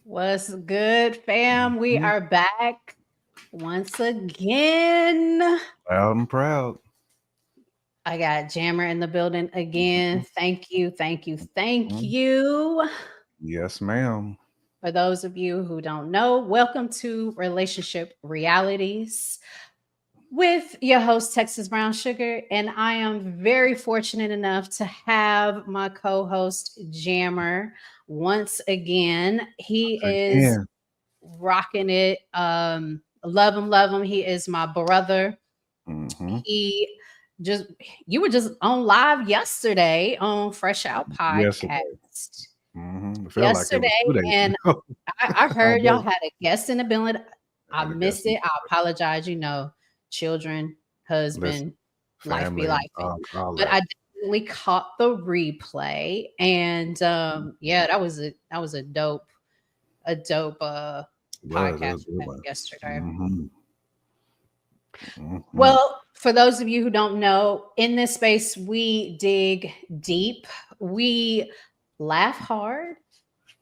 What's good, fam? We Mhm. are back once again. Loud and proud. I got Jammer in the building again. Mhm. Thank you, thank you, thank Mhm. you. Yes, ma'am. For those of you who don't know, welcome to Relationship Realities with your host, Texas Brown Sugar. And I am very fortunate enough to have my co host, Jammer, once again. He is Again. rocking it. Love him, love him. He is my brother. Hmm. He just you were just on live yesterday on Fresh Out Yesterday. Podcast. It felt like it Yesterday, was 2 days and ago. I heard y'all Almost. had a guest in the building. I Had a guess. missed it. I apologize. Children, Listen, husband, life be family, and life. all But that. I definitely caught the replay, and yeah, that was a dope It was. It podcast was a we good had one. yesterday. Hmm. Hmm. Well, for those of you who don't know, in this space, we dig deep, we laugh hard,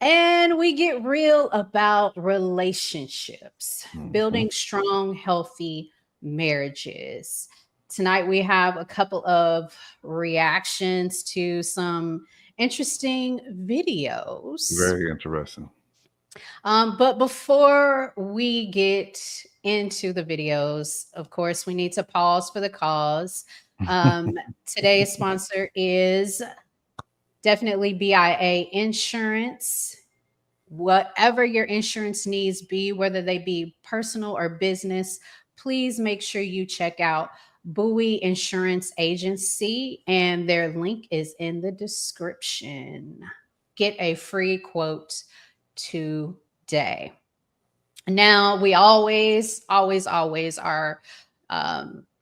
and we get real about relationships, Hmm. building strong, healthy marriages. Tonight, we have a couple of reactions to some interesting videos. Very interesting. But before we get into the videos, of course, we need to pause for the cause. Um, Today's sponsor is definitely BIA Insurance. Whatever your insurance needs be, whether they be personal or business, please make sure you check out Bowie Insurance Agency, and their link is in the description. Get a free quote today. Now, we always are,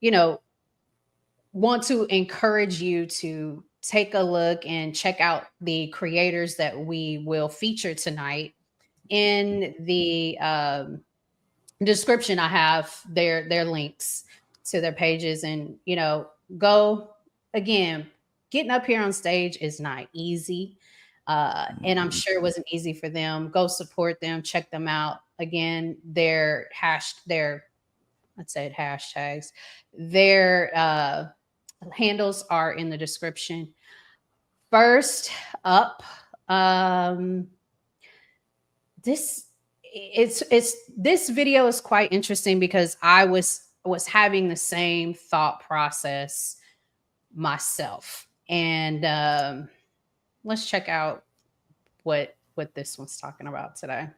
you know, want to encourage you to take a look and check out the creators that we will feature tonight. In the description, I have their links to their pages, and go again. Getting up here on stage is not easy, and I'm Mhm. sure it wasn't easy for them. Go support them, check them out. Again, their let's say it hashtags, their handles are in the description. First up, um, this it's this video is quite interesting because I was having the same thought process myself, and let's check out what this one's talking about today.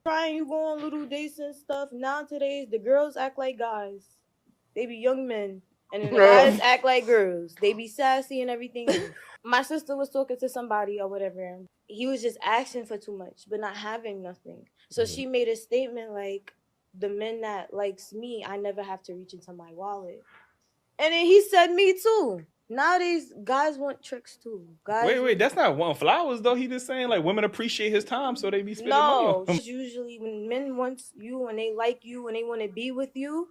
Trying you go on little dates and stuff. Nowadays, the girls act like guys. They be young men, and then the guys act like girls. They be sassy and everything else. My sister was talking to somebody or whatever. He was just asking for too much, but not having nothing. So she made a statement like, "The men that likes me, I never have to reach into my wallet." And then he said, "Me too." Nowadays, guys want tricks too. Wait, Guys wait, want that's not one flowers though. He just saying like women appreciate his time, so they be spending money on No, him. she's usually when men want you and they like you and they want to be with you,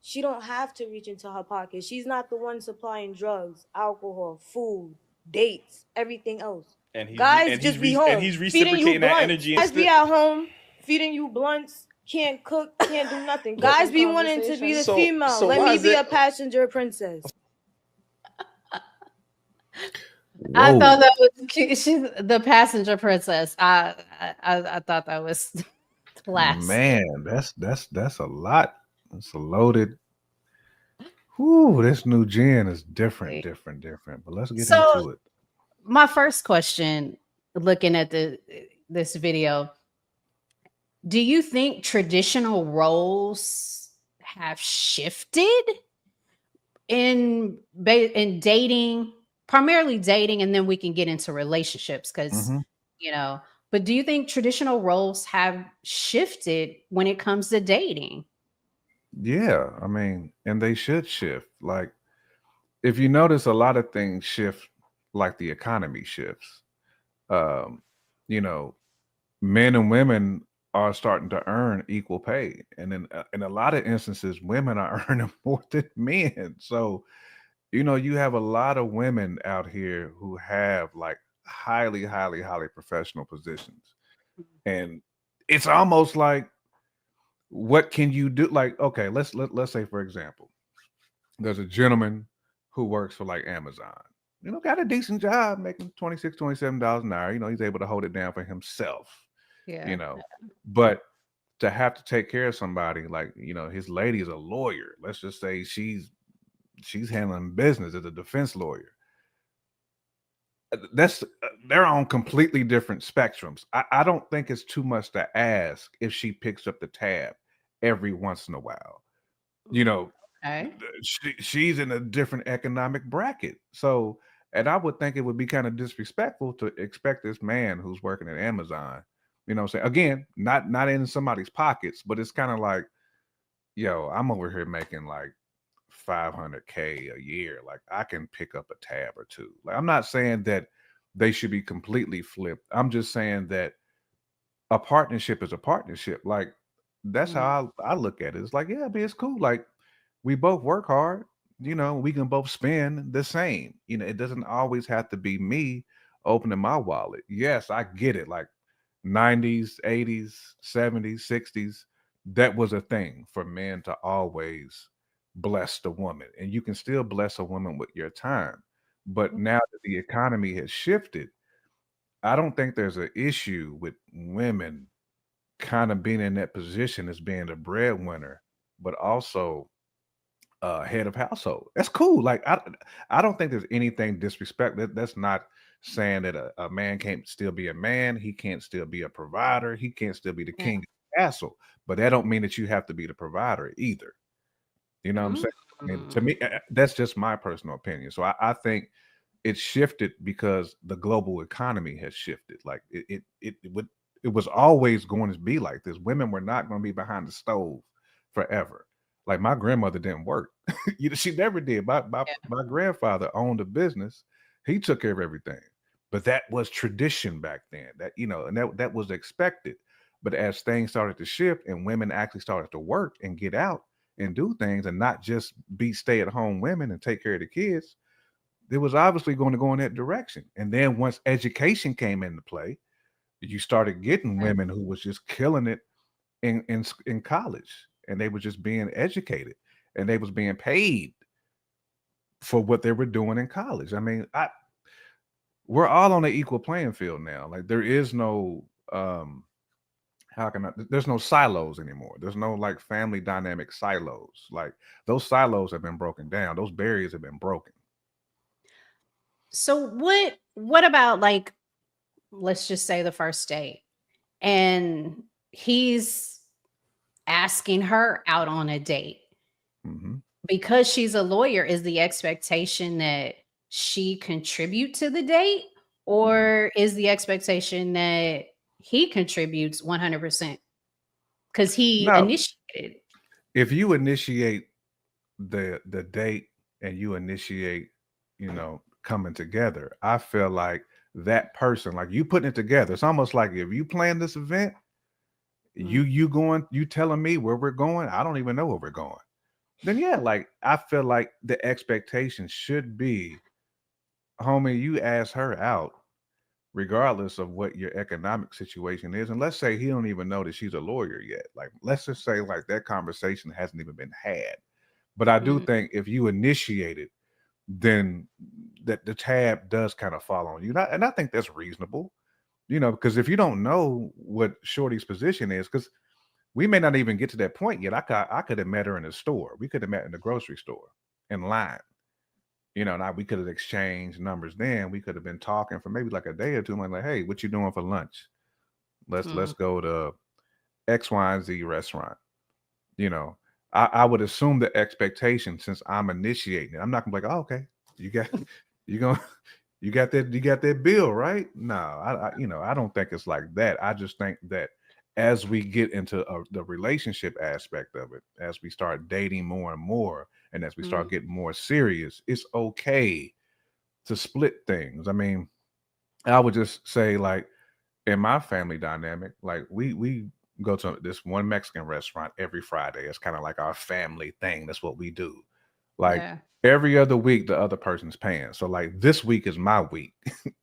she don't have to reach into her pocket. She's not the one supplying drugs, alcohol, food, dates, everything else. And he's re- Guys and he's just be re- and home he's feeding you reciprocating that blunts. energy Guys be instead. at home feeding you blunts. Can't cook, can't do nothing. Guys be wanting to be the female. So Let why me is be it? a passenger princess. I thought Whoa. that was cute. She's the passenger princess. I thought that was classic. Man, that's a lot. It's a loaded. Whoo, this new gen is different. But let's get So into it. my first question, looking at this video, do you think traditional roles have shifted in dating, primarily dating, and then we can get into relationships because Hmm. you know. But do you think traditional roles have shifted when it comes to dating? Yeah, I mean, and they should shift. Like, if you notice, a lot of things shift, like the economy shifts. Um, you know, men and women are starting to earn equal pay, and in a lot of instances, women are earning more than men. So, you have a lot of women out here who have like highly professional positions, and it's almost like, what can you do? Like, okay, let's say, for example, there's a gentleman who works for like Amazon. Got a decent job, making $26, $27 an hour. He's able to hold it down for himself. Yeah. But to have to take care of somebody like, his lady is a lawyer. Let's just say she's handling business as a defense lawyer. They're on completely different spectrums. I don't think it's too much to ask if she picks up the tab every once in a while. Okay. She's in a different economic bracket. So, and I would think it would be kind of disrespectful to expect this man who's working at Amazon, saying, again, not in somebody's pockets, but it's kind of like, yo, I'm over here making like $500K a year. Like, I can pick up a tab or two. Like, I'm not saying that they should be completely flipped. I'm just saying that a partnership is a partnership. Like, that's how I look at it. It's like, yeah, it's cool. Like, we both work hard, we can both spend the same. It doesn't always have to be me opening my wallet. Yes, I get it. Like 90s, 80s, 70s, 60s, that was a thing for men to always bless the woman. And you can still bless a woman with your time. But now that the economy has shifted, I don't think there's an issue with women kind of being in that position as being the breadwinner, but also head of household. That's cool. Like, I don't think there's anything disrespectful. That's not saying that a man can't still be a man. He can't still be a provider. He can't still be the Yeah. king of the castle. But that don't mean that you have to be the provider either. You know what I'm saying? I mean, to me, that's just my personal opinion. So I think it shifted because the global economy has shifted. Like, it was always going to be like this. Women were not going to be behind the stove forever. Like, my grandmother didn't work. She never did. My grandfather owned a business. He took care of everything. But that was tradition back then. And that was expected. But as things started to shift and women actually started to work and get out and do things and not just be stay-at-home women and take care of the kids, it was obviously going to go in that direction. And then once education came into play, you started getting women who was just killing it in college, and they were just being educated, and they was being paid for what they were doing in college. I mean, we're all on an equal playing field now. Like, there is no there's no silos anymore. There's no like family dynamic silos. Like, those silos have been broken down. Those barriers have been broken. So what about, like, let's just say the first date, and he's asking her out on a date. Mhm. Because she's a lawyer, is the expectation that she contribute to the date, or is the expectation that he contributes 100% because he No, initiated? if you initiate the date and you initiate, coming together, I feel like that person, like, you putting it together, it's almost like if you plan this event, you telling me where we're going, I don't even know where we're going. Then yeah, like, I feel like the expectation should be, homie, you ask her out regardless of what your economic situation is. And let's say he don't even know that she's a lawyer yet. Like, let's just say like that conversation hasn't even been had. But I do think if you initiate it, then that the tab does kind of fall on you. And I think that's reasonable, because if you don't know what Shorty's position is, because we may not even get to that point yet. I could have met her in the store. We could have met in the grocery store in line. Now we could have exchanged numbers then. We could have been talking for maybe like a day or two. I'm like, hey, what you doing for lunch? Let's go to X, Y, and Z restaurant. I would assume the expectation, since I'm initiating it, I'm not gonna be like, oh, okay, you got you got that bill, right? No, I don't think it's like that. I just think that as we get into the relationship aspect of it, as we start dating more and more, and as we start getting more serious, it's okay to split things. I mean, I would just say, like, in my family dynamic, like, we go to this one Mexican restaurant every Friday. It's kind of like our family thing. That's what we do. Like, Yeah. every other week, the other person's paying. So like, this week is my week,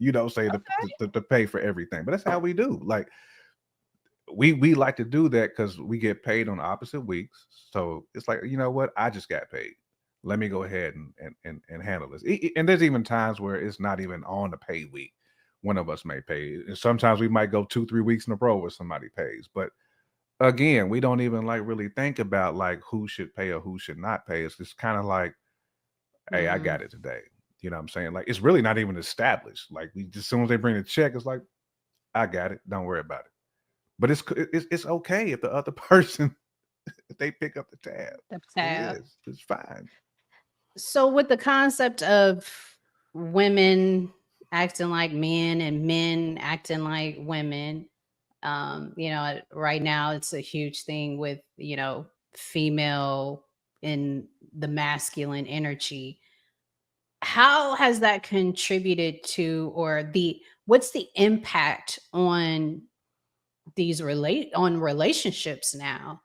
say, to pay for everything. But that's how we do. Like, we like to do that because we get paid on opposite weeks. So it's like, you know what? I just got paid. Let me go ahead and handle this. And there's even times where it's not even on the pay week. One of us may pay. And sometimes we might go 2-3 weeks in a row where somebody pays. But again, we don't even like really think about like who should pay or who should not pay. It's just kind of like, hey, I got it today. You know what I'm saying? Like, it's really not even established. Like, we just, as soon as they bring the check, it's like, I got it. Don't worry about it. But it's okay if the other person, if they pick up the tab. The It tab. is. It's fine. So with the concept of women acting like men and men acting like women, right now it's a huge thing with, female in the masculine energy. How has that contributed to, or what's the impact on on relationships now?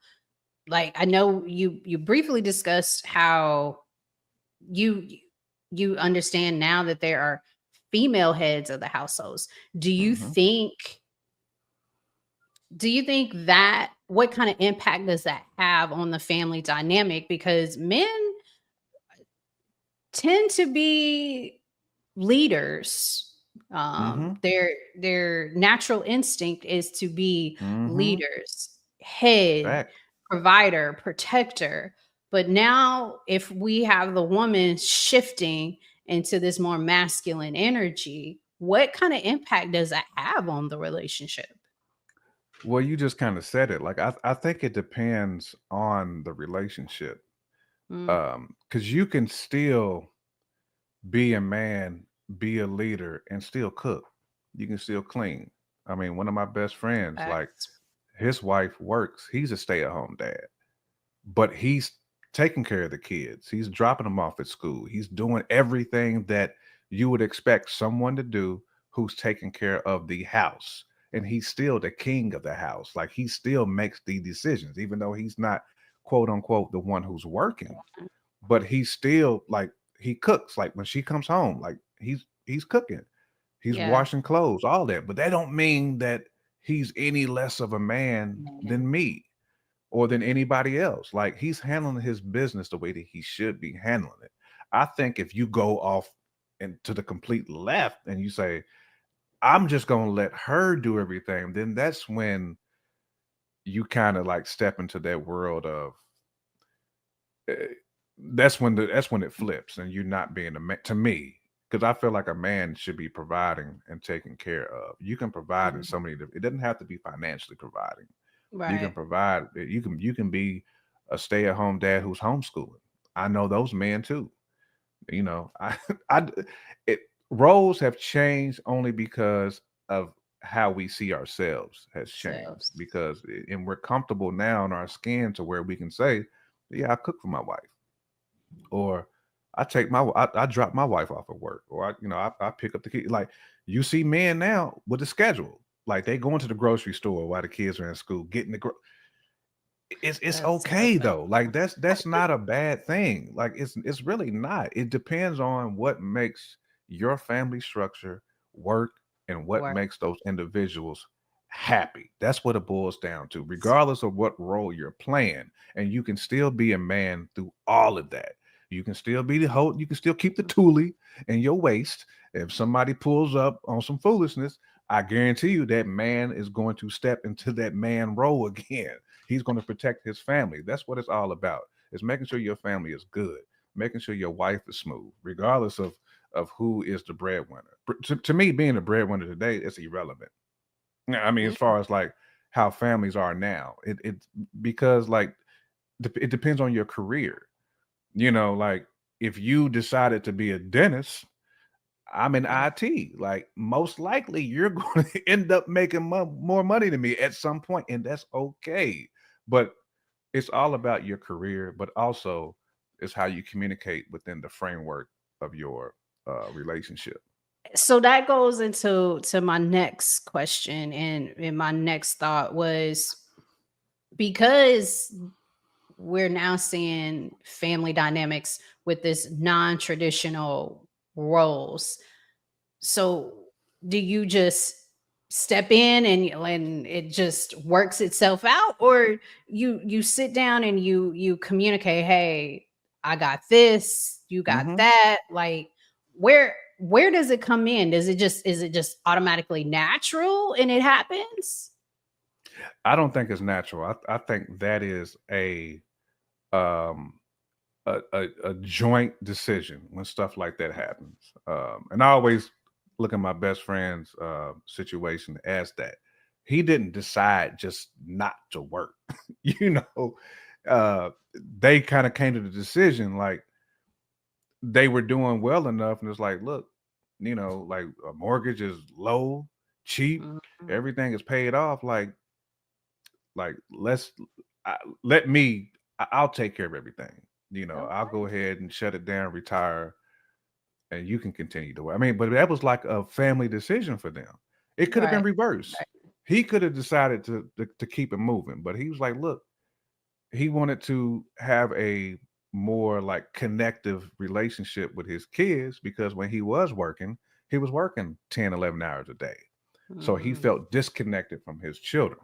Like, I know you briefly discussed how you you understand now that there are female heads of the households. Do you Mhm. think that, what kind of impact does that have on the family dynamic? Because men tend to be leaders. Mhm. Their natural instinct is to be Mhm. leaders, head, Facts. provider, protector. But now, if we have the woman shifting into this more masculine energy, what kind of impact does that have on the relationship? Well, you just kind of said it. Like, I think it depends on the relationship. Mm, Because you can still be a man, be a leader, and still cook. You can still clean. I mean, one of my best friends, like, facts. his wife works. He's a stay-at-home dad, but he's taking care of the kids. He's dropping them off at school. He's doing everything that you would expect someone to do who's taking care of the house. And he's still the king of the house. Like, he still makes the decisions, even though he's not, quote unquote, the one who's working. But he's still like, he cooks. Like, when she comes home, like, he's cooking. He's Yeah. washing clothes, all that. But that don't mean that he's any less of a man Man. than me or than anybody else. Like, he's handling his business the way that he should be handling it. I think if you go off and to the complete left and you say, I'm just gonna let her do everything, then that's when you kind of like step into that world of eh, that's when it flips and you're not being a man to me. Because I feel like a man should be providing and taking care of. You can provide in Mhm. so many it doesn't have to be financially providing. You can Right. provide, you can be a stay-at-home dad who's homeschooling. I know those men too. You know, I it roles have changed only because of how we see ourselves has changed Selves. because and we're comfortable now in our skin to where we can say, yeah, I cook for my wife, or I drop my wife off at work, or I pick up the kid. Like, you see men now with the schedule, like they going to the grocery store while the kids are in school, getting it's That's okay so though. Like, that's not a bad thing. Like, it's really not. It depends on what makes your family structure work and what work. makes those individuals happy. That's what it boils down to, regardless of what role you're playing. And you can still be a man through all of that. You can still be the whole, you can still keep the toolie in your waist. If somebody pulls up on some foolishness, I guarantee you that man is going to step into that man role again. He's going to protect his family. That's what it's all about. Is making sure your family is good, making sure your wife is smooth, regardless of who is the breadwinner. To me, being the breadwinner today is irrelevant. I mean, as Mm, far as like how families are now, it's because like it depends on your career. Like, if you decided to be a dentist, I'm in yeah. IT. Like, most likely you're going to end up making more money than me at some point, and that's okay. But it's all about your career, but also it's how you communicate within the framework of your relationship. So that goes into my next question, and my next thought was, because we're now seeing family dynamics with this non-traditional roles. So do you just step in and it just works itself out, or you sit down and you communicate, hey, I got this, you got Hmm. that, like where does it come in? Is it just automatically natural and it happens? I don't think it's natural. I think that is um a joint decision when stuff like that happens. And I always look at my best friend's situation as that. He didn't decide just not to work. you know, they kind of came to the decision like they were doing well enough, and it's like, look, like a mortgage is low, cheap, Mhm. everything is paid off. Like let's I, let me. I'll take care of everything. I'll Okay. go ahead and shut it down, retire, and you can continue to work. I mean, but that was like a family decision for them. It could have been Right. reversed. He could have decided to keep it moving, but he was like, look, he wanted to have a more like connective relationship with his kids because when he was working 10, 11 hours a day. So he Mhm. felt disconnected from his children.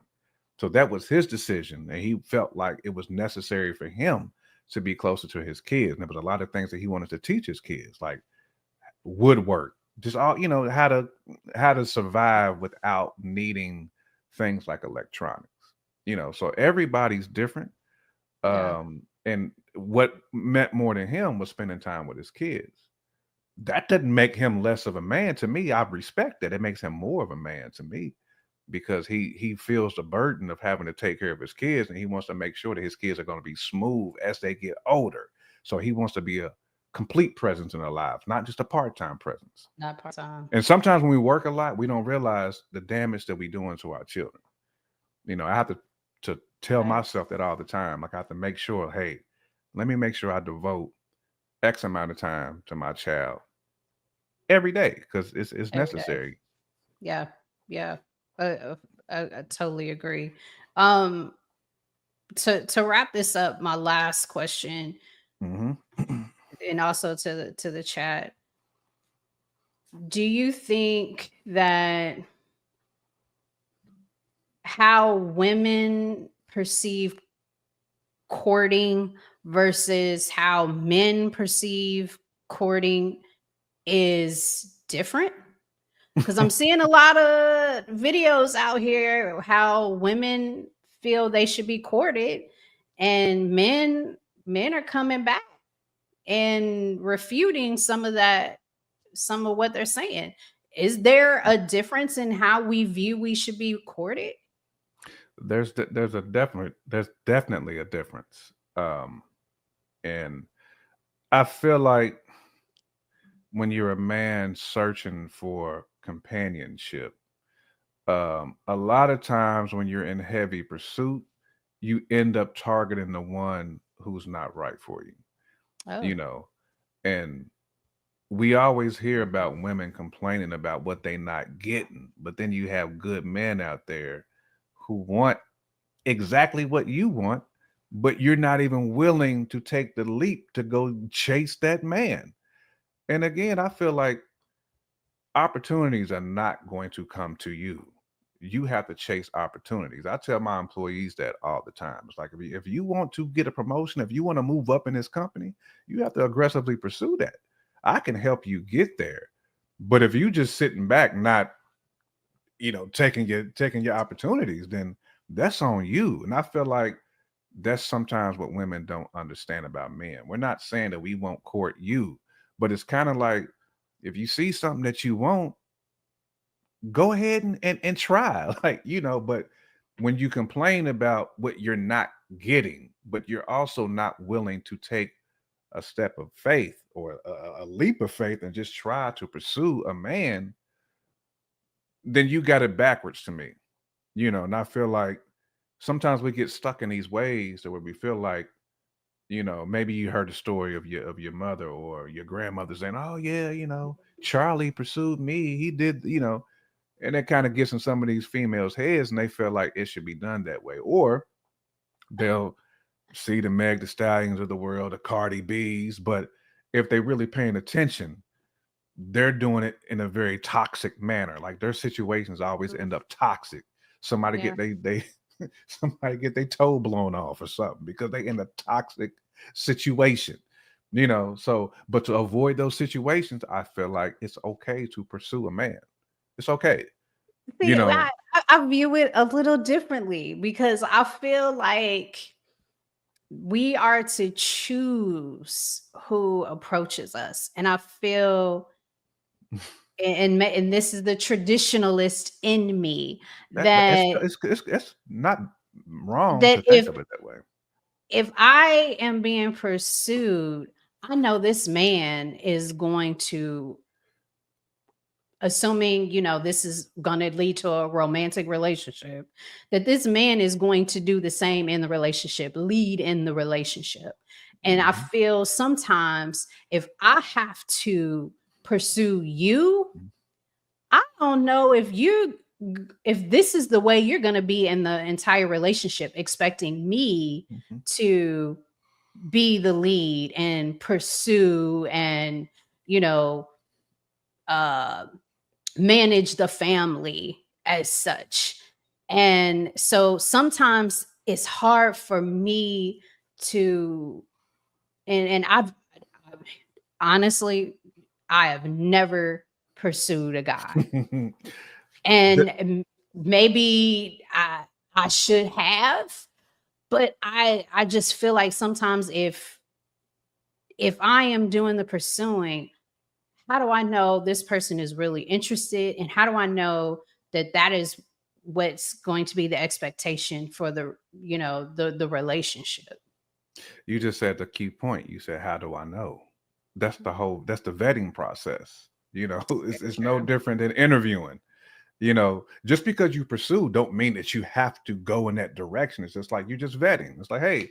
So that was his decision. And he felt like it was necessary for him to be closer to his kids. And there was a lot of things that he wanted to teach his kids, like woodwork, just all, how to survive without needing things like electronics. So everybody's different. Yeah. And what meant more to him was spending time with his kids. That doesn't make him less of a man to me. I respect that. It makes him more of a man to me because he feels the burden of having to take care of his kids, and he wants to make sure that his kids are going to be smooth as they get older. So he wants to be a complete presence in their lives, not just a part-time presence. Not part-time. And sometimes when we work a lot, we don't realize the damage that we're doing to our children. I have to tell Right. myself that all the time. Like I have to make sure, hey, let me make sure I devote X amount of time to my child every day because it's Every day. necessary. Yeah. Yeah. I totally agree. Um, to wrap this up, my last question, Hmm. and also to the chat, do you think that how women perceive courting versus how men perceive courting is different? Because I'm seeing a lot of videos out here how women feel they should be courted, and men are coming back and refuting some of what they're saying. Is there a difference in how we view we should be courted? There's definitely a difference. And I feel like when you're a man searching for companionship, a lot of times when you're in heavy pursuit, you end up targeting the one who's not right for you, you Oh, know, and we always hear about women complaining about what they not getting, but then you have good men out there who want exactly what you want, but you're not even willing to take the leap to go chase that man. And again, I feel like opportunities are not going to come to you. You have to chase opportunities. I tell my employees that all the time. It's like if you want to get a promotion, if you want to move up in this company, you have to aggressively pursue that. I can help you get there. But if you just sitting back, not taking your opportunities, then that's on you. And I feel like that's sometimes what women don't understand about men. We're not saying that we won't court you, but it's kind of like if you see something that you want, go ahead and try. But when you complain about what you're not getting, but you're also not willing to take a step of faith or a leap of faith and just try to pursue a man, then you got it backwards to me. And I feel like sometimes we get stuck in these ways that where we feel like, maybe you heard the story of your mother or your grandmother saying, "Oh yeah, Charlie pursued me. He did, and that kind of gets in some of these females' heads, and they feel like it should be done that way. Or they'll see the Meg the Stallions of the world, the Cardi B's, but if they really paying attention, they're doing it in a very toxic manner. Like their situations always end up toxic. Somebody Yeah. get they somebody get their toe blown off or something because they in a toxic situation. So but to avoid those situations, I feel like it's okay to pursue a man. It's okay. You See, know, I view it a little differently because I feel like we are to choose who approaches us. And I feel, and this is the traditionalist in me, that it's not wrong to that think of it that way. if I am being pursued, I know this man is going to, assuming, this is going to lead to a romantic relationship, that this man is going to do the same in the relationship, lead in the relationship. And I Mhm. feel sometimes if I have to pursue you, I don't know if this is the way you're going to be in the entire relationship, expecting me Mhm. to be the lead and pursue and, you know, uh manage the family as such. And so sometimes it's hard for me to, and I've honestly, I have never pursued a guy. The- And maybe I should have, but I just feel like sometimes if I am doing the pursuing, how do I know this person is really interested? And how do I know that that is what's going to be the expectation for the relationship? you just said the key point. You said, "How do I know?" That's the vetting process. It's no True. different than interviewing. Just because you pursue don't mean that you have to go in that direction. It's just like you just vetting. It's like, hey,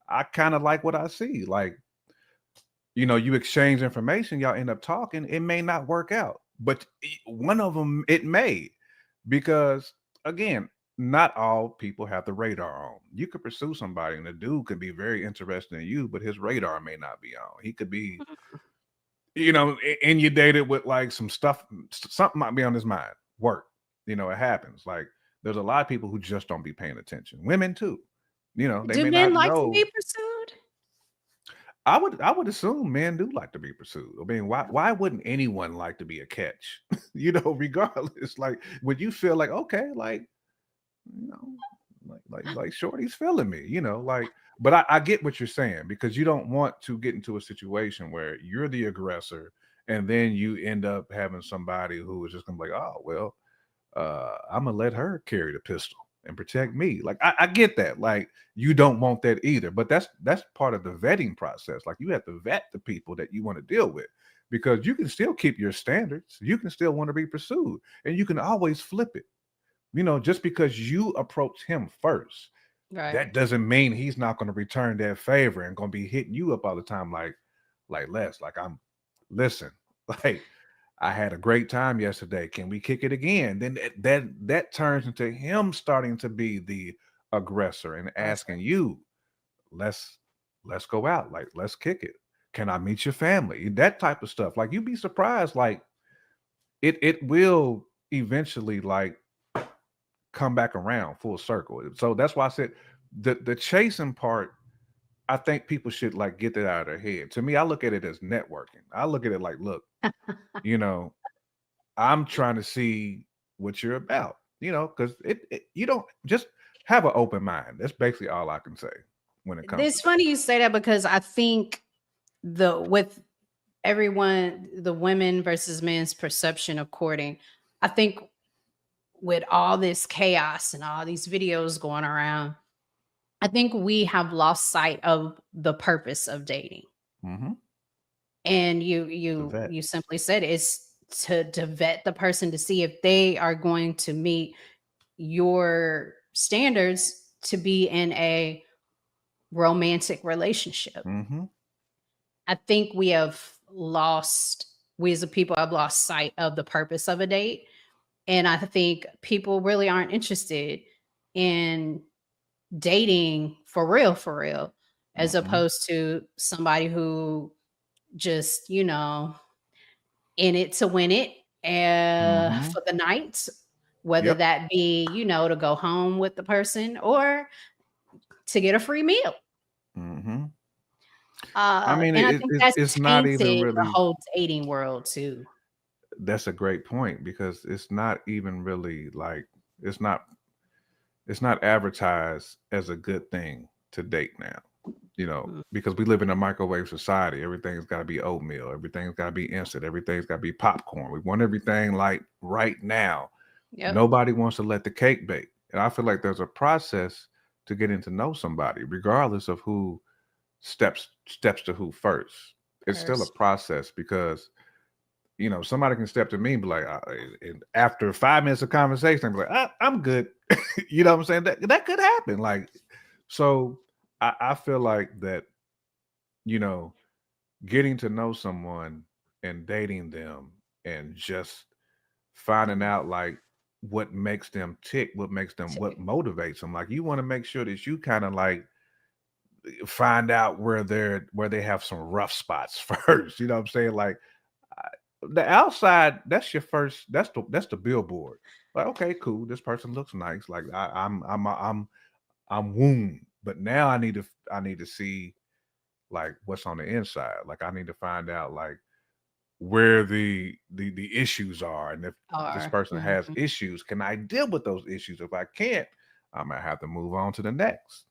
I kind of like what I see. Like, you exchange information, y'all end up talking. It may not work out, but one of them it may, because again, not all people have the radar on. You could pursue somebody, and the dude could be very interested in you, but his radar may not be on. He could be, and you dated with like some stuff, something might be on his mind. Work, it happens. Like there's a lot of people who just don't be paying attention. Women too, they Do may men not like to be know. pursued? I would assume men do like to be pursued. I mean, why wouldn't anyone like to be a catch? Regardless. Like, would you feel like, okay, like, you know, like Shorty's feeling me, like, but I get what you're saying, because you don't want to get into a situation where you're the aggressor and then you end up having somebody who is just gonna be like, oh well, I'm gonna let her carry the pistol and protect me. Like I get that. Like you don't want that either. But that's part of the vetting process. Like you have to vet the people that you want to deal with, because you can still keep your standards. You can still want to be pursued, and you can always flip it. Just because you approach him first, Right. that doesn't mean he's not going to return that favor and going to be hitting you up all the time. Like Les, like I'm listen, like I had a great time yesterday. Can we kick it again? Then that turns into him starting to be the aggressor and asking you, let's let's go out. Like, let's kick it. Can I meet your family? That type of stuff. Like you'd be surprised, like it will eventually like come back around full circle. So that's why I said the chasing part, I think people should like get that out of their head. To me, I look at it as networking. I look at it like, look, you know, I'm trying to see what you're about, because you don't just have an open mind. That's basically all I can say when it comes to It's funny you say that because I think with everyone, the women versus men's perception of courting, I think with all this chaos and all these videos going around, I think we have lost sight of the purpose of dating. that. And you The you vet. you simply said it's to vet the person to see if they are going to meet your standards to be in a romantic relationship. Mm-hmm. I think we as a people have lost sight of the purpose of a date. And I think people really aren't interested in dating for real, as Mm-hmm. opposed to somebody who just, in it to win it Mhm. for the night, whether Yep. that be, to go home with the person or to get a free meal. Mhm. I mean, And I think that's it's not even tainted the really. whole dating world too. That's a great point because it's not even really like it's not it's not advertised as a good thing to date now. Mm, Because we live in a microwave society. Everything's got to be oatmeal. Everything's got to be instant. Everything's got to be popcorn. We want everything like right now. yep. Nobody wants to let the cake bake. And I feel like there's a process to getting to know somebody, regardless of who steps to who first. It's still a First. process because somebody can step to me and be like, and after 5 minutes of conversation, be like, I'm good. You know what I'm saying? That could happen. Like, so I feel like that, you know, getting to know someone and dating them and just finding out like what makes them tick, what motivates them. Like, you want to make sure that you kind of like find out where they have some rough spots first. You know what I'm saying? Like, the outside, that's your first. That's the billboard. Like, okay, cool. This person looks nice. Like, I'm wooed. But now I need to see like what's on the inside. Like, I need to find out like where the issues are, and if this Or person has mhm. issues, can I deal with those issues? If I can't, I might have to move on to the next.